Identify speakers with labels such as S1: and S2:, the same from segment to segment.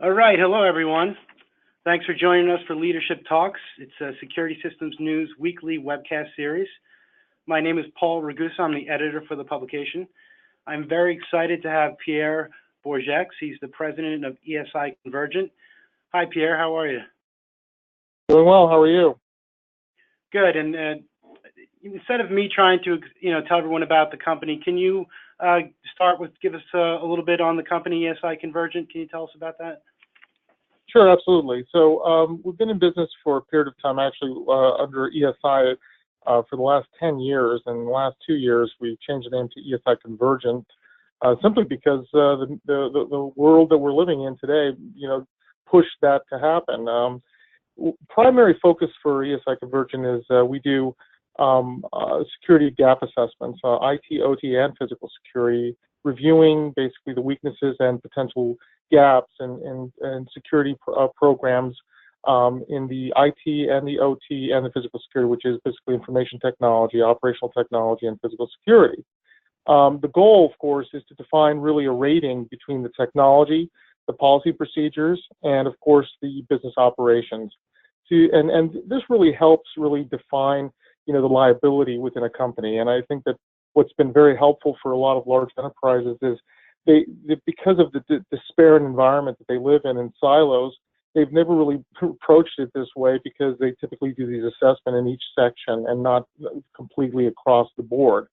S1: All right, hello everyone. Thanks for joining us for Leadership Talks. It's a Security Systems News weekly webcast series. My name is Paul Ragusa. I'm the editor for the publication. I'm very excited to have Pierre Bourgeix. He's the president of ESICONVERGENT. Hi, Pierre. How are you?
S2: Doing well. How are you?
S1: Good. And instead of me trying to, tell everyone about the company, can you start with give us a little bit on the company ESICONVERGENT? Can you tell us about that?
S2: Sure, absolutely. So we've been in business for a period of time, actually under ESI for the last 10 years. And in the last 2 years, we changed the name to ESICONVERGENT simply because the world that we're living in today, pushed that to happen. Primary focus for ESICONVERGENT is we do security gap assessments, IT, OT, and physical security, reviewing basically the weaknesses and potential gaps in security programs in the IT and the OT and the physical security, which is basically information technology, operational technology, and physical security. The goal, of course, is to define really a rating between the technology, the policy procedures, and of course the business operations. And this really helps really define the liability within a company. And I think that what's been very helpful for a lot of large enterprises is they because of the disparate environment that they live in silos, they've never really approached it this way because they typically do these assessments in each section and not completely across the board.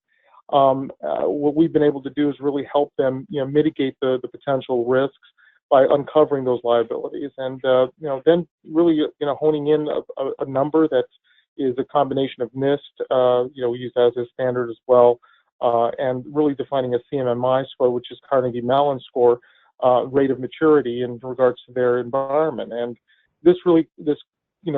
S2: What we've been able to do is really help them, mitigate the potential risks by uncovering those liabilities, and then really honing in a number that is a combination of NIST, we use that as a standard as well, and really defining a CMMI score, which is Carnegie Mellon score, rate of maturity in regards to their environment. And this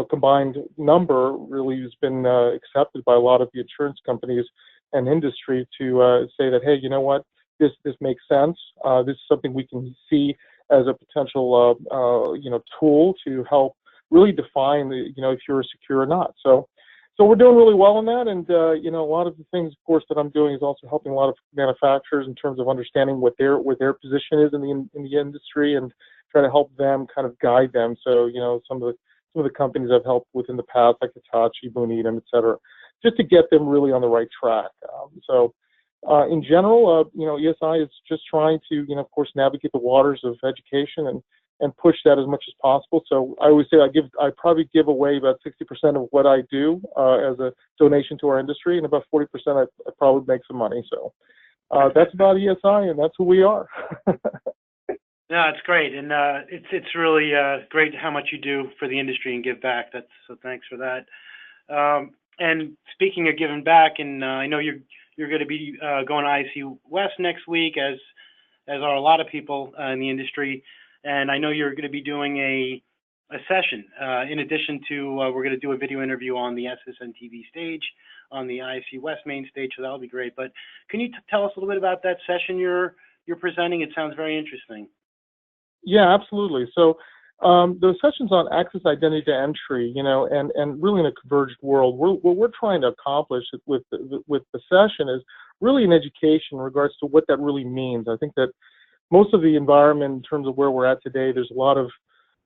S2: combined number really has been accepted by a lot of the insurance companies and industry to say that, hey, you know what, this makes sense. This is something we can see as a potential tool to help really define if you're secure or not. So we're doing really well in that, and a lot of the things, of course, that I'm doing is also helping a lot of manufacturers in terms of understanding what their position is in the industry, and try to help them kind of guide them. So some of the companies I've helped with in the past, like Hitachi, Bonita, et cetera, just to get them really on the right track. In general, ESI is just trying to, of course, navigate the waters of education and push that as much as possible. So I always say I probably give away about 60% of what I do as a donation to our industry, and about 40% I probably make some money. So that's about ESI, and that's who we are.
S1: No, it's great, and it's really great how much you do for the industry and give back. So thanks for that. And speaking of giving back, and I know you're going to be going to IC West next week, as are a lot of people in the industry. And I know you're going to be doing a session. In addition to, we're going to do a video interview on the SSN TV stage, on the IC West main stage, so that'll be great. But can you tell us a little bit about that session you're presenting? It sounds very interesting.
S2: Yeah, absolutely. So the session's on access identity to entry, and really in a converged world. What we're trying to accomplish with the session is really an education in regards to what that really means. I think that most of the environment in terms of where we're at today, there's a lot of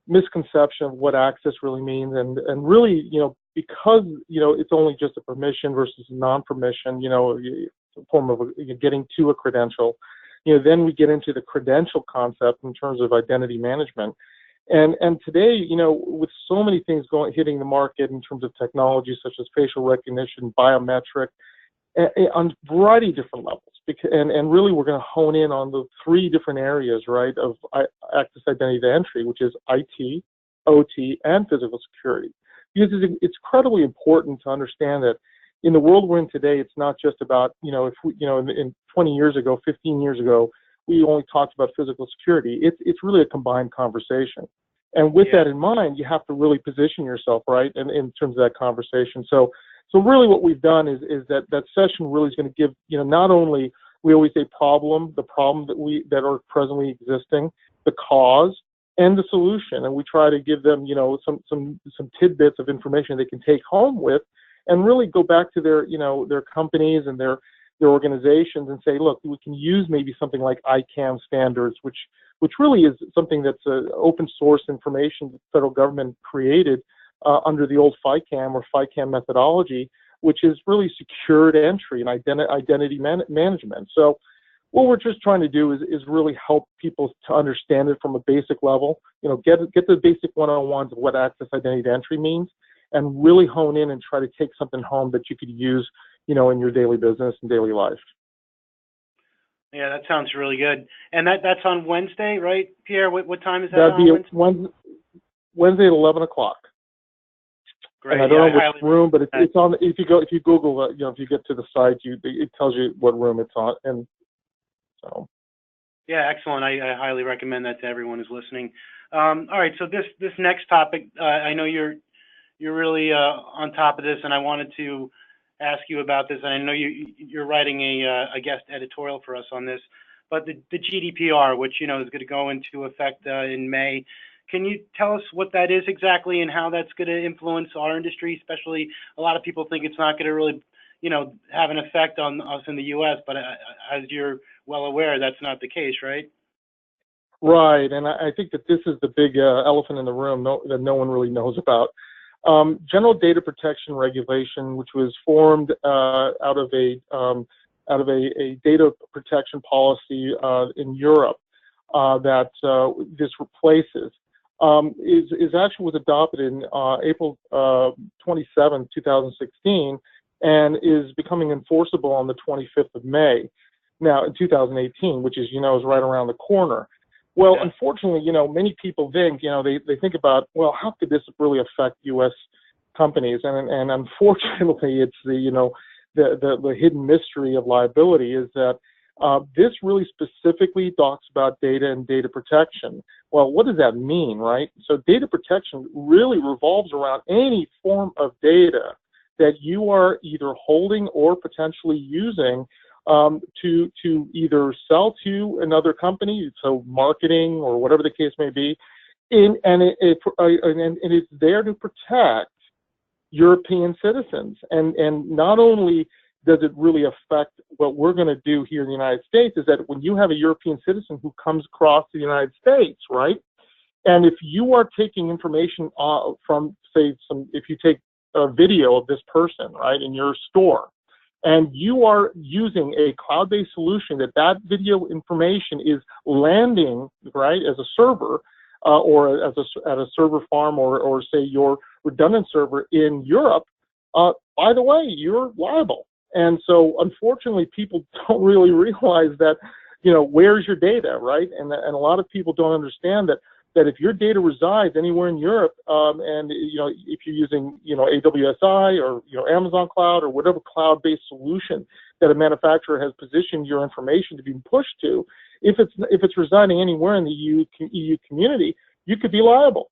S2: misconception of what access really means, and really, because it's only just a permission versus non-permission, a form of getting to a credential. Then we get into the credential concept in terms of identity management. And today, with so many things hitting the market in terms of technology such as facial recognition, biometric, on a variety of different levels, and really we're going to hone in on the 3 different areas, right, of access identity to entry, which is IT, OT, and physical security. Because it's incredibly important to understand that in the world we're in today, it's not just about, if we, in 20 years ago, 15 years ago, we only talked about physical security. It's really a combined conversation. And with that in mind, you have to really position yourself, right, in terms of that conversation. So really what we've done is that session really is going to give, not only, we always say the problem that are presently existing, the cause, and the solution. And we try to give them, some tidbits of information they can take home with, and really go back to their companies and their organizations and say, look, we can use maybe something like ICANN standards, which which really is something that's open source information that the federal government created under the old FICAM or FICAM methodology, which is really secured entry and identity management. So what we're just trying to do is really help people to understand it from a basic level, get the basic 101s of what access identity entry means, and really hone in and try to take something home that you could use, in your daily business and daily life.
S1: Yeah, that sounds really good. And that's on Wednesday, right, Pierre? What time is that?
S2: That'd be Wednesday at 11 o'clock.
S1: Great.
S2: And I don't know which room, but it's on. If you Google, if you get to the site, it tells you what room it's on, and so.
S1: Yeah, excellent. I highly recommend that to everyone who's listening. All right, so this next topic, I know you're really on top of this, and I wanted to ask you about this. And I know you're writing a guest editorial for us on this, but the GDPR, which is going to go into effect in May. Can you tell us what that is exactly and how that's going to influence our industry? Especially, a lot of people think it's not going to really, have an effect on us in the U.S. But as you're well aware, that's not the case, right?
S2: Right, and I think that this is the big elephant in the room that no one really knows about. General Data Protection Regulation, which was formed out of a data protection policy in Europe that this replaces, is actually was adopted in April 27, 2016, and is becoming enforceable on the 25th of May, now in 2018, which is is right around the corner. Well, unfortunately, many people think, they think about, well, how could this really affect U.S. companies? And unfortunately, it's the hidden mystery of liability is that this really specifically talks about data and data protection. Well, what does that mean, right? So data protection really revolves around any form of data that you are either holding or potentially using to either sell to another company, so marketing or whatever the case may be, and it's there to protect European citizens. And not only does it really affect what we're going to do here in the United States, is that when you have a European citizen who comes across the United States, right, and if you are taking information from, say, if you take a video of this person, right, in your store, and you are using a cloud-based solution that video information is landing, right, as a server or at a server farm or say your redundant server in Europe, by the way, you're liable. And so unfortunately, people don't really realize that, where's your data, right? And a lot of people don't understand that if your data resides anywhere in Europe, and if you're using AWSI or Amazon Cloud or whatever cloud-based solution that a manufacturer has positioned your information to be pushed to, if it's residing anywhere in the EU community, you could be liable.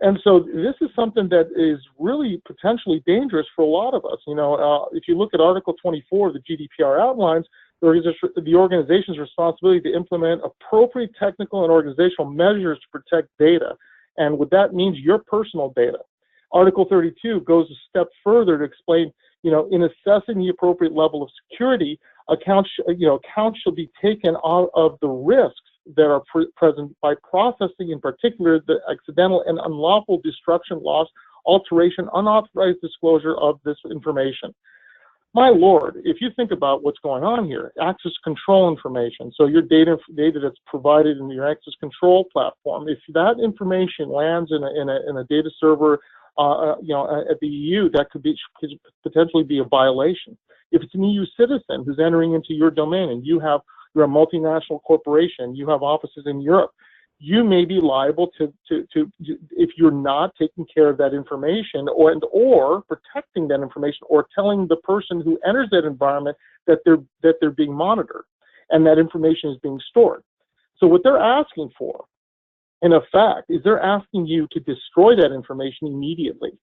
S2: And so this is something that is really potentially dangerous for a lot of us. If you look at Article 24 of the GDPR outlines, the organization's responsibility to implement appropriate technical and organizational measures to protect data, and what that means, your personal data. Article 32 goes a step further to explain, in assessing the appropriate level of security, accounts shall be taken out of the risks that are present by processing, in particular, the accidental and unlawful destruction, loss, alteration, unauthorized disclosure of this information. My Lord, if you think about what's going on here, access control information, so your data that's provided in your access control platform, if that information lands in a data server, at the EU, that could potentially be a violation. If it's an EU citizen who's entering into your domain and you're a multinational corporation, you have offices in Europe, you may be liable to if you're not taking care of that information or protecting that information or telling the person who enters that environment that they're being monitored and that information is being stored. So what they're asking for, in effect, is they're asking you to destroy that information immediately.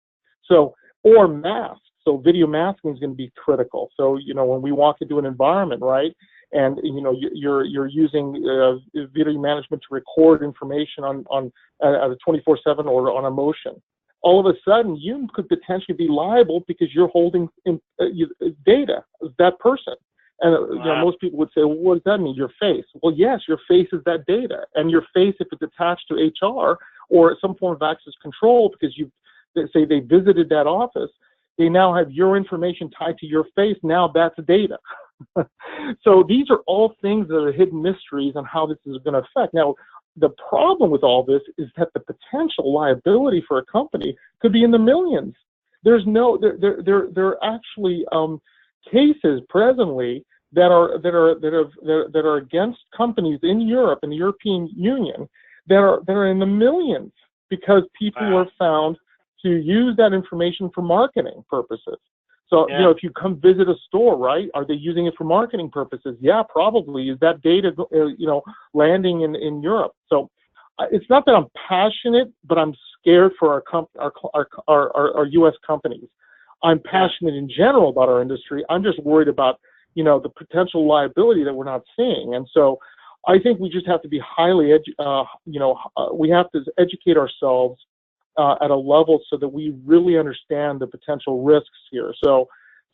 S2: So, or mask. So video masking is going to be critical. So, when we walk into an environment, right, and you're using video management to record information on a 24/7 or on a motion, all of a sudden you could potentially be liable because you're holding data of that person. And
S1: Wow.
S2: most people would say, well, what does that mean? Your face. Well, yes, your face is that data, and your face, if it's attached to HR or some form of access control, because say they visited that office, they now have your information tied to your face. Now that's data. So these are all things that are hidden mysteries on how this is going to affect. Now, the problem with all this is that the potential liability for a company could be in the millions. There are actually cases presently that are against companies in Europe and the European Union that are in the millions because people
S1: Wow.
S2: were found to use that information for marketing purposes. So,
S1: Yeah.
S2: if you come visit a store, right, are they using it for marketing purposes? Yeah, probably. Is that data, landing in Europe? So it's not that I'm passionate, but I'm scared for our U.S. companies. I'm passionate in general about our industry. I'm just worried about, the potential liability that we're not seeing. And so I think we just have to be highly, we have to educate ourselves at a level so that we really understand the potential risks here. So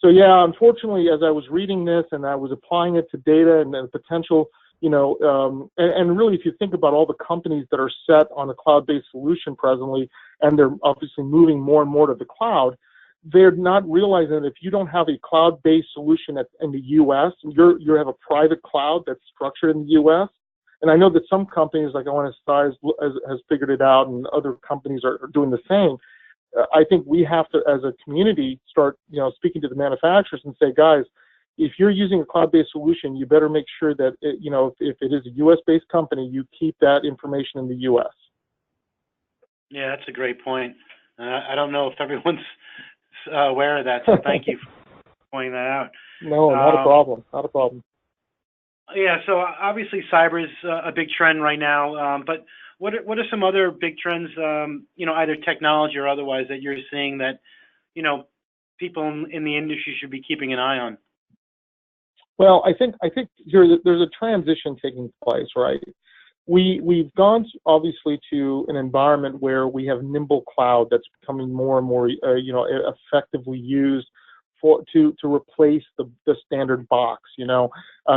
S2: yeah, unfortunately, as I was reading this and I was applying it to data and the potential, and really, if you think about all the companies that are set on a cloud-based solution presently, and they're obviously moving more and more to the cloud, they're not realizing that if you don't have a cloud-based solution in the U.S., you have a private cloud that's structured in the U.S., and I know that some companies like ONSI has figured it out, and other companies are doing the same. I think we have to, as a community, start speaking to the manufacturers and say, guys, if you're using a cloud-based solution, you better make sure that if it is a U.S.-based company, you keep that information in the U.S.
S1: Yeah, that's a great point. I don't know if everyone's aware of that, so thank you for pointing that out.
S2: No, not a problem. Not a problem.
S1: Yeah, so obviously cyber is a big trend right now, but what are some other big trends, either technology or otherwise, that you're seeing that, people in the industry should be keeping an eye on?
S2: Well, I think there's a transition taking place, right? We've gone obviously to an environment where we have nimble cloud that's becoming more and more effectively used to replace the standard box.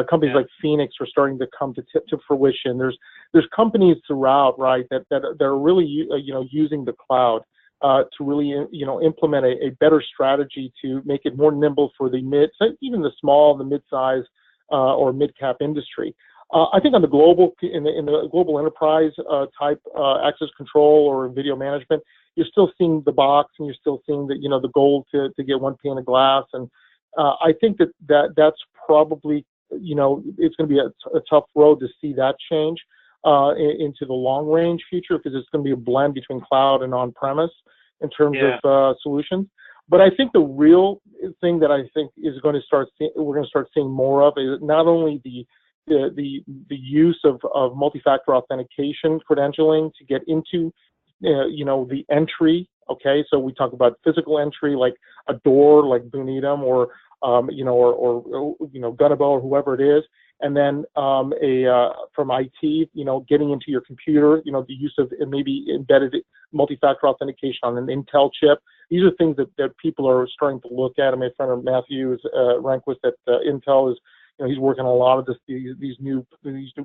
S2: Companies like Phoenix are starting to come to fruition. There's companies throughout, right, that are really using the cloud to really implement a better strategy to make it more nimble for the even the small, the mid-size or mid-cap industry. I think on the in the global enterprise type access control or video management, you're still seeing the box, and you're still seeing the goal to get one pane of glass. And I think that's probably it's going to be a tough road to see that change into the long range future, because it's going to be a blend between cloud and on-premise in terms of solutions. But I think the real thing that I think is going to we're going to start seeing more of is not only the use of multi-factor authentication credentialing to get into the entry. Okay, so we talk about physical entry, like a door, like Bunidum, or Gunnebo, or whoever it is, and then from IT, getting into your computer, the use of maybe embedded multi-factor authentication on an Intel chip. These are things that people are starting to look at. My friend Matthew Rehnquist at Intel is, he's working on a lot of these new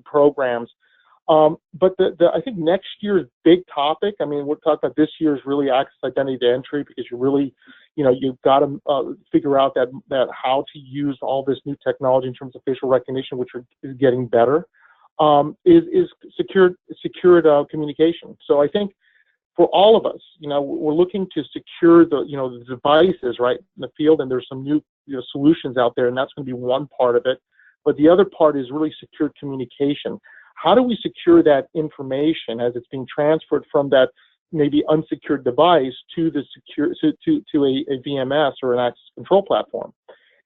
S2: programs. But I think next year's big topic, we're talking about this year's really access identity to entry, because you really, you've got to figure out that how to use all this new technology in terms of facial recognition, which is getting better, is secured communication. So I think for all of us, we're looking to secure the devices right in the field, and there's some new solutions out there, and that's going to be one part of it. But the other part is really secure communication. How do we secure that information as it's being transferred from that maybe unsecured device to the a VMS or an access control platform?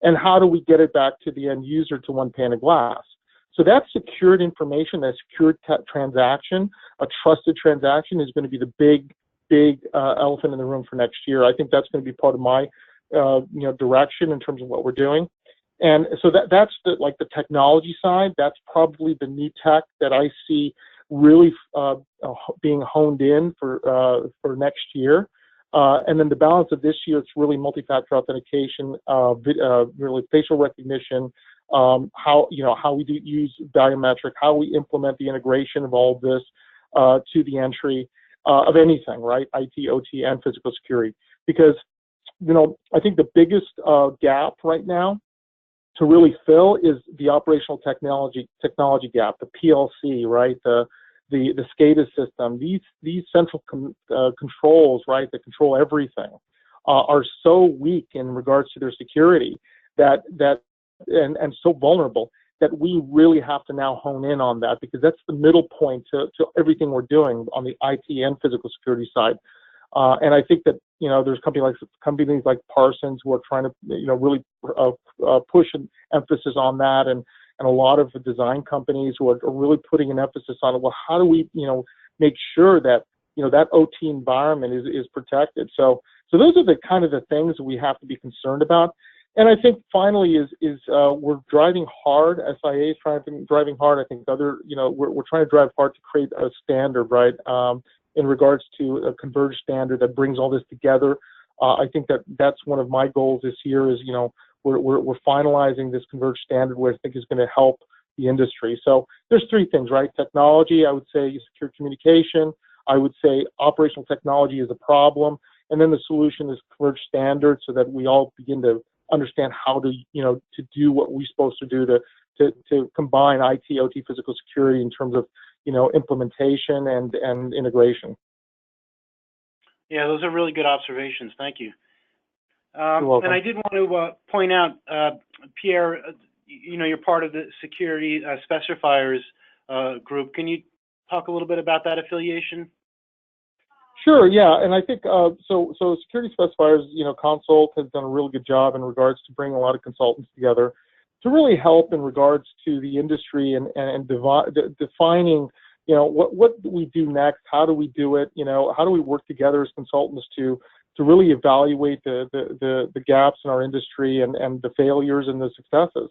S2: And how do we get it back to the end user to one pane of glass? So that secured information, that secured transaction, a trusted transaction, is going to be the big elephant in the room for next year. I think that's going to be part of my direction in terms of what we're doing. And so that's the technology side. That's probably the new tech that I see really being honed in for next year. And then the balance of this year, it's really multi-factor authentication, really facial recognition, how we do use biometric, how we implement the integration of all of this to the entry of anything, right? IT, OT, and physical security. Because, I think the biggest gap right now to really fill is the operational technology gap, the PLC, right? The SCADA system. These central controls, right, that control everything, are so weak in regards to their security and so vulnerable that we really have to now hone in on that, because that's the middle point to everything we're doing on the IT and physical security side. And I think that, there's companies like Parsons who are trying to, really push an emphasis on that, and a lot of the design companies who are really putting an emphasis on, well, how do we, make sure that, that OT environment is protected. So those are the kind of the things that we have to be concerned about. And I think finally is we're driving hard. SIA is driving hard. I think we're trying to drive hard to create a standard, right? In regards to a converged standard that brings all this together. I think that's one of my goals this year is, we're finalizing this converged standard, where I think is going to help the industry. So there's three things, right? Technology, I would say secure communication. I would say operational technology is a problem. And then the solution is converged standards, so that we all begin to understand how to, to do what we're supposed to do to combine IT, OT, physical security in terms of, implementation and integration.
S1: Yeah, those are really good observations. Thank you.
S2: You're welcome.
S1: And I did want to point out, Pierre, you're part of the security specifiers group. Can you talk a little bit about that affiliation?
S2: Sure, yeah, and I think so security specifiers, Consult has done a really good job in regards to bringing a lot of consultants together to really help in regards to the industry and defining, what do we do next? How do we do it? How do we work together as consultants to really evaluate the gaps in our industry and the failures and the successes?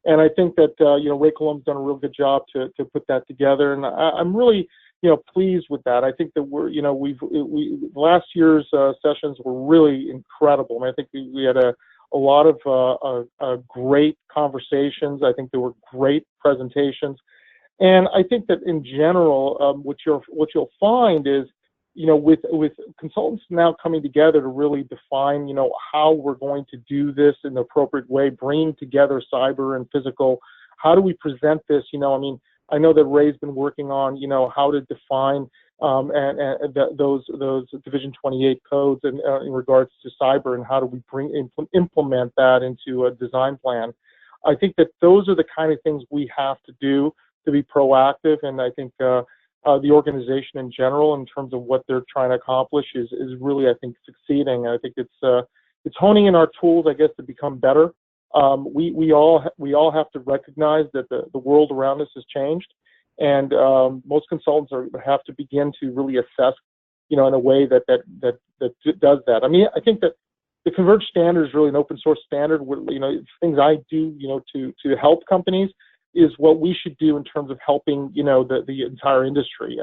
S2: And I think that Ray Colom's done a real good job to put that together, and I'm really pleased with that. I think that last year's sessions were really incredible. I think we had a lot of great conversations. I think there were great presentations, and I think that in general, what you'll find is, with consultants now coming together to really define, how we're going to do this in the appropriate way, bringing together cyber and physical. How do we present this? I know that Ray's been working on, how to define those Division 28 codes in regards to cyber, and how do we implement that into a design plan. I think that those are the kind of things we have to do to be proactive, and I think the organization in general, in terms of what they're trying to accomplish, is really, I think, succeeding. I think it's honing in our tools, I guess, to become better. We all have to recognize that the world around us has changed, and most consultants have to begin to really assess, in a way that does that. I think that the converged standard is really an open source standard. Things I do, to help companies is what we should do in terms of helping, the entire industry.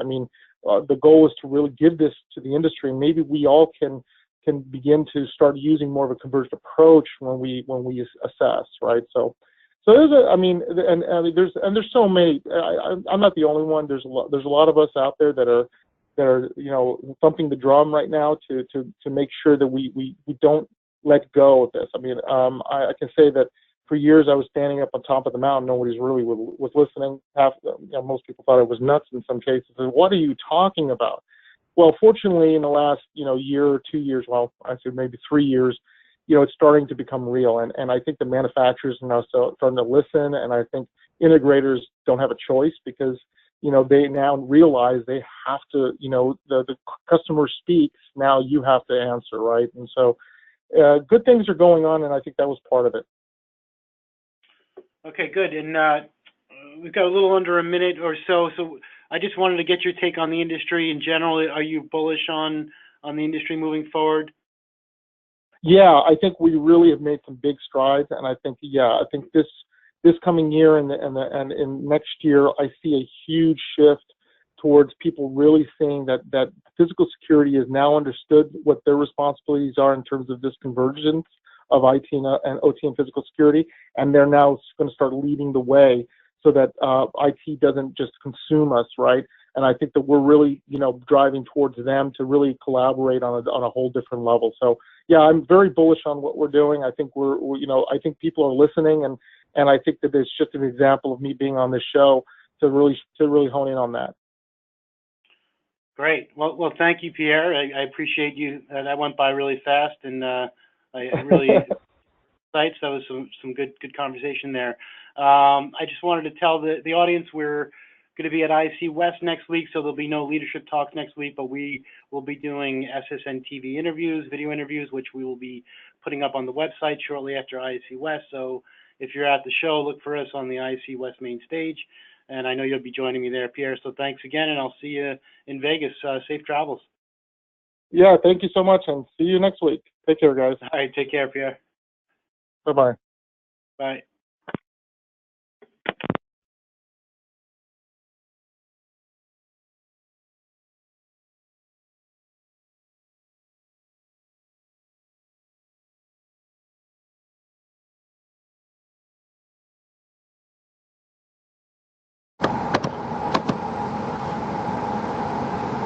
S2: The goal is to really give this to the industry, and maybe we all can begin to start using more of a converged approach when we assess, right? So there's there's so many. I'm not the only one. There's a lot of us out there that are thumping the drum right now to make sure that we don't let go of this. I can say that for years I was standing up on top of the mountain. Nobody's really was listening. Most people thought I was nuts in some cases. And what are you talking about? Well, fortunately, in the last, year or 2 years, well, I said maybe 3 years, it's starting to become real. And I think the manufacturers are now starting to listen, and I think integrators don't have a choice, because, they now realize they have to, the customer speaks, now you have to answer, right? And so good things are going on, and I think that was part of it.
S1: Okay, good. And we've got a little under a minute or so, so I just wanted to get your take on the industry in general. Are you bullish on the industry moving forward?
S2: Yeah, I think we really have made some big strides, and I think this coming year and in next year, I see a huge shift towards people really seeing that physical security is now understood, what their responsibilities are in terms of this convergence of IT and OT and physical security, and they're now going to start leading the way so that IT doesn't just consume us, right? And I think that we're really, driving towards them to really collaborate on a whole different level. So yeah, I'm very bullish on what we're doing. I think I think people are listening, and I think that it's just an example of me being on this show to really hone in on that.
S1: Great. Well, thank you, Pierre. I appreciate you. That went by really fast, and I really excited. So that was some good conversation there. I just wanted to tell the audience we're going to be at IC West next week, so there'll be no leadership talks next week, but we will be doing SSN TV interviews, video interviews, which we will be putting up on the website shortly after IC West. So if you're at the show, look for us on the IC West main stage. And I know you'll be joining me there, Pierre. So thanks again, and I'll see you in Vegas. Safe travels.
S2: Yeah, thank you so much, and see you next week. Take care, guys.
S1: All right, take care, Pierre.
S2: Bye-bye.
S1: Bye.